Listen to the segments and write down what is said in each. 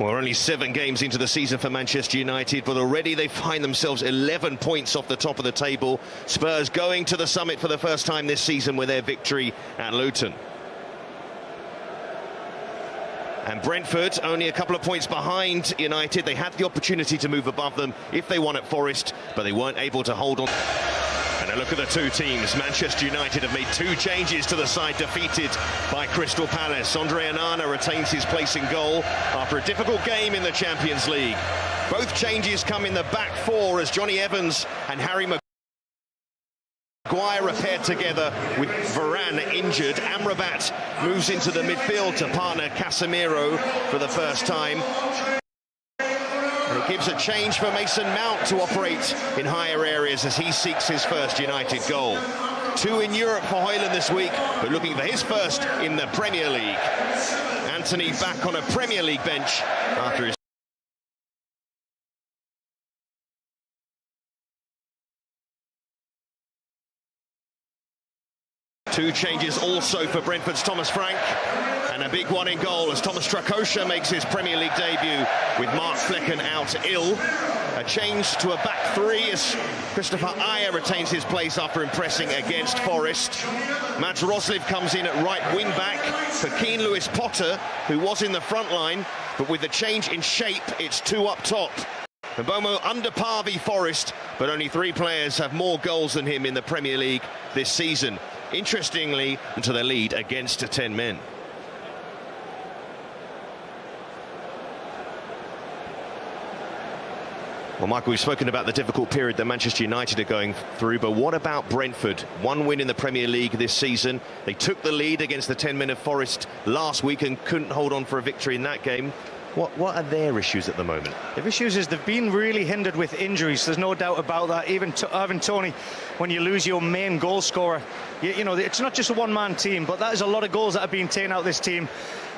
Well, we're only 7 games into the season for Manchester United, but already they find themselves 11 points off the top of the table. Spurs going to the summit for the first time this season with their victory at Luton. And Brentford only a couple of points behind United. They had the opportunity to move above them if they won at Forest, but they weren't able to hold on. And a look at the two teams. Manchester United have made 2 changes to the side defeated by Crystal Palace. Andre Onana retains his place in goal after a difficult game in the Champions League. Both changes come in the back 4 as Johnny Evans and Harry Maguire are paired together with Varane injured. Amrabat moves into the midfield to partner Casemiro for the first time. And it gives a change for Mason Mount to operate in higher areas as he seeks his first United goal. 2 in Europe for Højlund this week, but looking for his first in the Premier League. Anthony back on a Premier League bench after his Two changes also for Brentford's Thomas Frank, and a big one in goal as Thomas Strakosha makes his Premier League debut with Mark Flecken out ill. A change to a back 3 as Christopher Ajer retains his place after impressing against Forest. Mads Roslif comes in at right wing back for Keane Lewis Potter, who was in the front line, but with the change in shape, it's 2 up top. Mbomo under par v Forest, but only 3 players have more goals than him in the Premier League this season. Interestingly, into the lead against 10 men. Well, Michael, we've spoken about the difficult period that Manchester United are going through, but what about Brentford? 1 win in the Premier League this season. They took the lead against the 10 men of Forest last week and couldn't hold on for a victory in that game. What are their issues at the moment? Their issues is they've been really hindered with injuries. There's no doubt about that. Even Ivan Toney, when you lose your main goal scorer, you know, it's not just a one-man team, but that is a lot of goals that have been taken out of this team.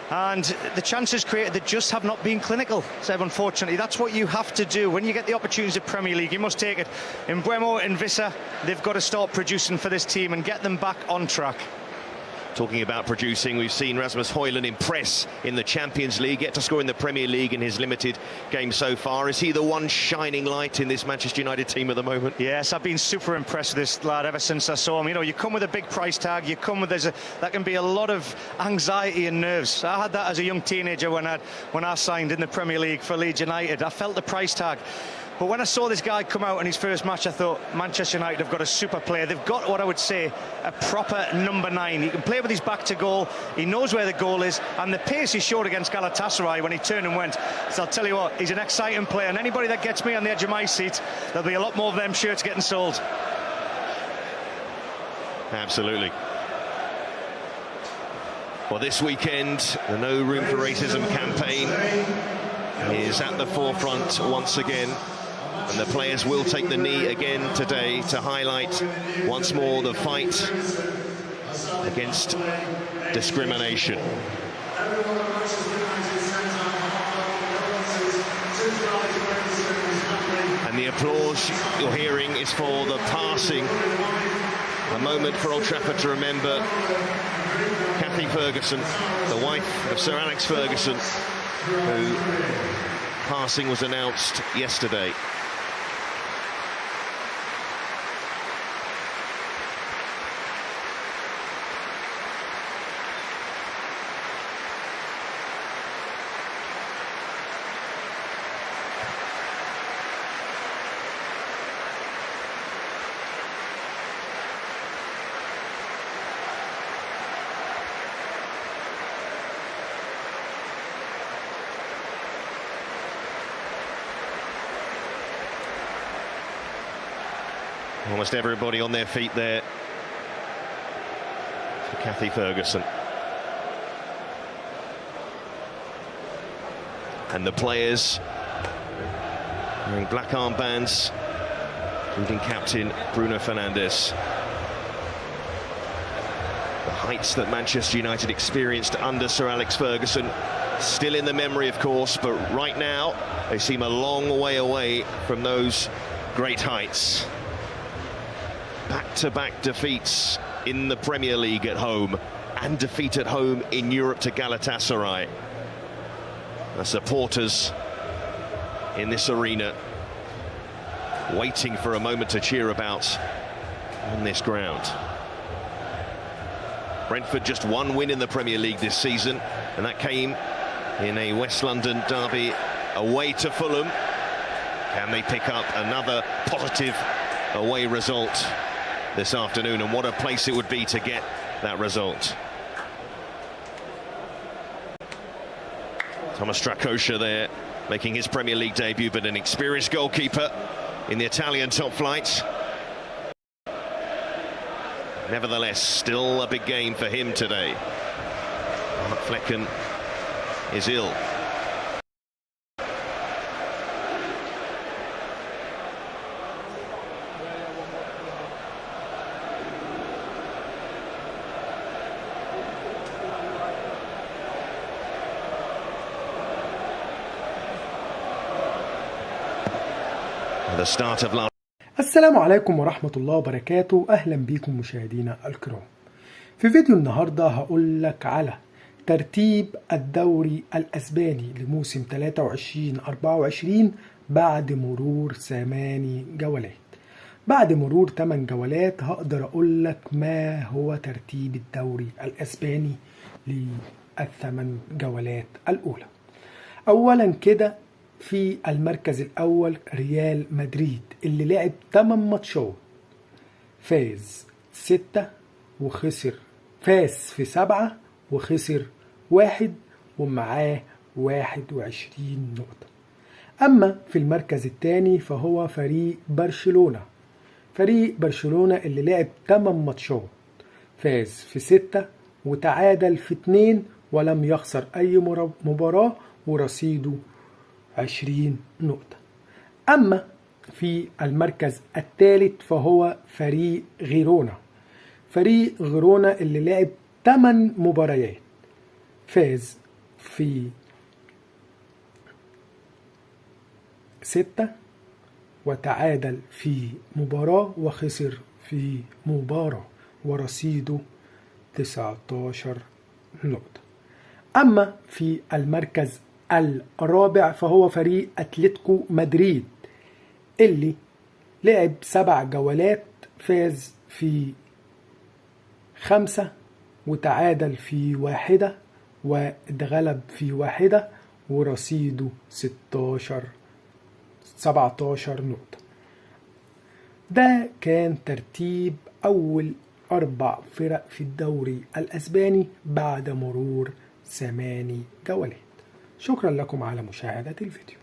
And the chances created, they just have not been clinical, Seb, unfortunately. That's what you have to do. When you get the opportunities at Premier League, you must take it. Mbeumo and Wissa, they've got to start producing for this team and get them back on track. Talking about producing, we've seen Rasmus Højlund impress in the Champions League, yet to score in the Premier League in his limited game so far. Is he the one shining light in this Manchester United team at the moment? Yes, I've been super impressed with this lad ever since I saw him. You know, you come with a big price tag, you come with that can be a lot of anxiety and nerves. I had that as a young teenager when I signed in the Premier League for Leeds United. I felt the price tag. But when I saw this guy come out in his first match, I thought Manchester United have got a super player. They've got what I would say a proper number 9. He can play with his back to goal. He knows where the goal is, and the pace he showed against Galatasaray when he turned and went. So I'll tell you what, he's an exciting player, and anybody that gets me on the edge of my seat, there'll be a lot more of them shirts getting sold. Absolutely. Well, this weekend, the No Room for Racism campaign is at the forefront once again. And the players will take the knee again today to highlight once more the fight against discrimination. And the applause you're hearing is for the passing. A moment for Old Trafford to remember Kathy Ferguson, the wife of Sir Alex Ferguson, who passing was announced yesterday. Almost everybody on their feet there for Kathy Ferguson. And the players wearing black armbands, including captain Bruno Fernandes. The heights that Manchester United experienced under Sir Alex Ferguson, still in the memory, of course, but right now they seem a long way away from those great heights. Back-to-back defeats in the Premier League at home and defeat at home in Europe to Galatasaray. The supporters in this arena waiting for a moment to cheer about on this ground. Brentford just one win in the Premier League this season, and that came in a West London derby away to Fulham. Can they pick up another positive away result this afternoon? And what a place it would be to get that result. Thomas Strakosha there, making his Premier League debut, but an experienced goalkeeper in the Italian top flight. Nevertheless, still a big game for him today. Mark Flecken is ill. The start of last. السلام عليكم ورحمة الله وبركاته. أهلا بكم مشاهدينا الكرام. في فيديو النهاردة هقول لك على ترتيب الدوري الأسباني لموسم 23-24 بعد مرور 8 جولات. بعد مرور 8 جولات هقدر أقول لك ما هو ترتيب الدوري الأسباني للثمان جولات الأولى. أولا كده في المركز الأول ريال مدريد اللي لعب 8 ماتشات، فاز 6 وخسر، فاز في 7 وخسر 1 ومعاه 21 نقطة. أما في المركز الثاني فهو فريق برشلونة. فريق برشلونة اللي لعب 8 ماتشات، فاز في 6 وتعادل في 2 ولم يخسر أي مباراة ورصيده 20 نقطة. أما في المركز الثالث فهو فريق غيرونا. فريق غيرونا اللي لعب 8 مباريات، فاز في 6 وتعادل في مباراة وخسر في مباراة ورصيده 19 نقطة. أما في المركز الرابع فهو فريق أتلتيكو مدريد اللي لعب 7 جولات، فاز في 5 وتعادل في 1 واتغلب في 1 ورصيده 17 نقطة. ده كان ترتيب أول 4 فرق في الدوري الأسباني بعد مرور 8 جولات. شكرا لكم على مشاهدة الفيديو.